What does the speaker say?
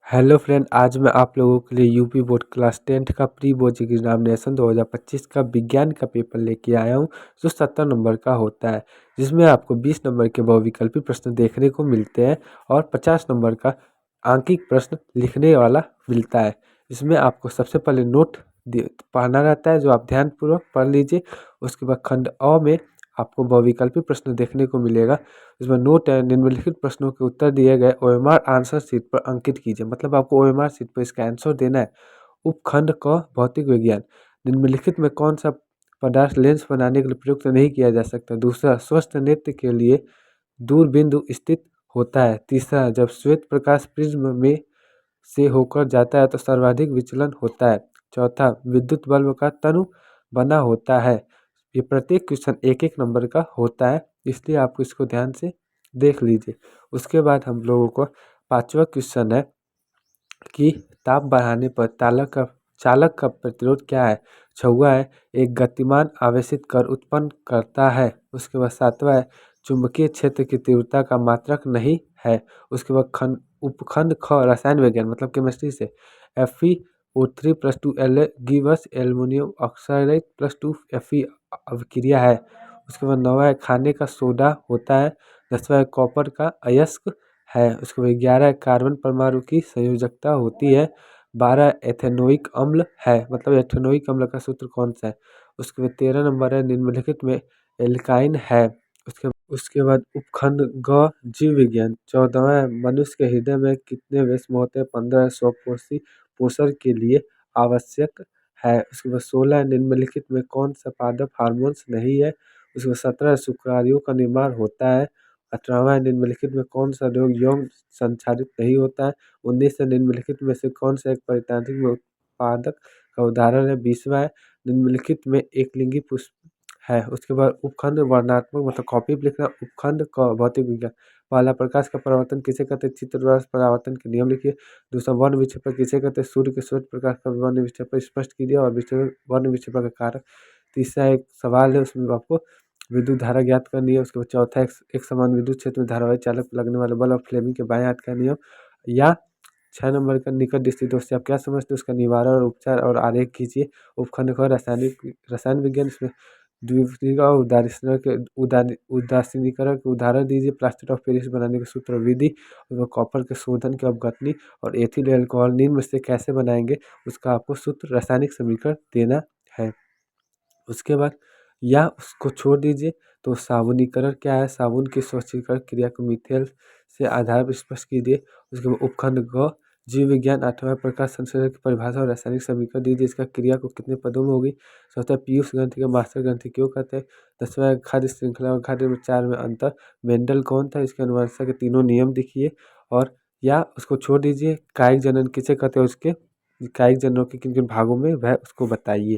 Hello friend, आज मैं आप लोगों के लिए यूपी बोर्ड क्लास 10th का प्री बोर्ड एग्जामिनेशन 2025 का विज्ञान का पेपर लेके आया हूँ, जो 70 नंबर का होता है। जिसमें आपको 20 नंबर के बहुविकल्पी प्रश्न देखने को मिलते हैं और 50 नंबर का आंकिक प्रश्न लिखने वाला मिलता है। इसमें आपको सबसे पहले नोट पढ़ना रहता है, जो आप ध्यानपूर्वक पढ़ लीजिए। उसके बाद खंड अ में आपको बहुविकल्पी प्रश्न देखने को मिलेगा। इसमें नोट है, निम्नलिखित प्रश्नों के उत्तर दिए गए ओएमआर आंसर शीट पर अंकित कीजिए। मतलब आपको ओएमआर शीट पर इसका आंसर देना है। उपखंड क भौतिक विज्ञान, निम्नलिखित में कौन सा पदार्थ लेंस बनाने के लिए प्रयुक्त नहीं किया जा सकता। दूसरा, स्वस्थ नेत्र के लिए दूर बिंदु स्थित होता है। तीसरा, जब श्वेत प्रकाश प्रिज्म में से होकर जाता है तो सर्वाधिक विचलन होता है। चौथा, विद्युत बल्ब का तनु बना होता है। ये प्रत्येक क्वेश्चन एक एक नंबर का होता है, इसलिए आपको इसको ध्यान से देख लीजिए। उसके बाद हम लोगों को पांचवा क्वेश्चन है कि ताप बढ़ाने पर चालक का प्रतिरोध क्या है। छठवा है, एक गतिमान आवेशित कर उत्पन्न करता है। उसके बाद सातवां है, चुंबकीय क्षेत्र की तीव्रता का मात्रक नहीं है। उसके बाद उपखंड ख रसायन विज्ञान मतलब केमिस्ट्री से FeO3 + 2 La gives aluminium oxide + 2 Fe अभिक्रिया है। उसके बाद नौवा है, खाने का सोडा होता है। 10वां है, कॉपर का अयस्क है। उसके बाद 11 कार्बन परमाणु की संयोजकता होती है। 12 एथेनोइक अम्ल है, मतलब एथेनोइक अम्ल का सूत्र कौन सा है। उसके बाद 13 नंबर है, निम्नलिखित में एल्काइन है। उसके बाद उपखंड ग जीव विज्ञान। 14वां है, मनुष्य के हृदय में कितने वैष्म होते हैं। 15 स्वपोषी पोषण के लिए आवश्यक है। उसके बाद 16 निम्नलिखित में कौन सा पादप हार्मोन्स नहीं है। उसके बाद 17 शुक्राणुओं का निर्माण होता है। 18वां निम्नलिखित में कौन सा रोग यौन संचारित नहीं होता है। 19 निम्नलिखित में से कौन सा एक परितांत्रिक में उत्पादक का उदाहरण है। 20वां है, निम्नलिखित में एक लिंगी पुष्प है। उसके बाद उपखंड वर्णनात्मक मतलब कॉपी पे लिखना। उपखंड क भौतिक विज्ञान। पहला, प्रकाश का परावर्तन किसे कहते हैं। चित्र द्वारा परावर्तन के नियम लिखिए। दूसरा, वर्ण विक्षेपण किसे कहते हैं। सूर्य के श्वेत प्रकाश का वर्ण विक्षेपण स्पष्ट कीजिए और वर्ण विक्षेपण का कारक। तीसरा एक सवाल है, उसमें आपको विद्युत धारा ज्ञात करनी है। उसके बाद चौथा, एक समान विद्युत क्षेत्र में धारावाही चालक पर लगने वाले बल और फ्लेमिंग के बाएं हाथ का नियम। या 6 नंबर का निकट स्थितों से आप क्या समझते हो, उसका निवारण और उपचार और आरेख खींचिए। उपखंड क रसायन विज्ञान, इसमें द्वितीयक और उदासीनीकरण के उदाहरण दीजिए। प्लास्टर ऑफ पेरिस बनाने के सूत्र और विधि। उसमें कॉपर के शोधन की अवगतनी और एथिल एल्कोहल निम्न में से कैसे बनाएंगे, उसका आपको सूत्र रासायनिक समीकरण देना है। उसके बाद या उसको छोड़ दीजिए। तो साबुनीकरण क्या है, साबुन की स्वच्छीकरण क्रिया को मिथेल से आधार पर स्पष्ट कीजिए। उसके बाद उपखंड ग जीव विज्ञान। 8वां, प्रकाश संश्लेषण की परिभाषा और रासायनिक समीकरण दीजिए। इसका क्रिया को कितने पदों में होगी। 7वां, पीयूष ग्रंथि का मास्टर ग्रंथि क्यों कहते हैं। 10वां, खाद्य श्रृंखला और खाद्य विचार में अंतर। मेंडल कौन था, इसके अनुवंशता के तीनों नियम दिखिए। और या उसको छोड़ दीजिए। कायिक जनन किसे कहते हैं, उसके कायिक जननों के किन किन भागों में वह उसको बताइए।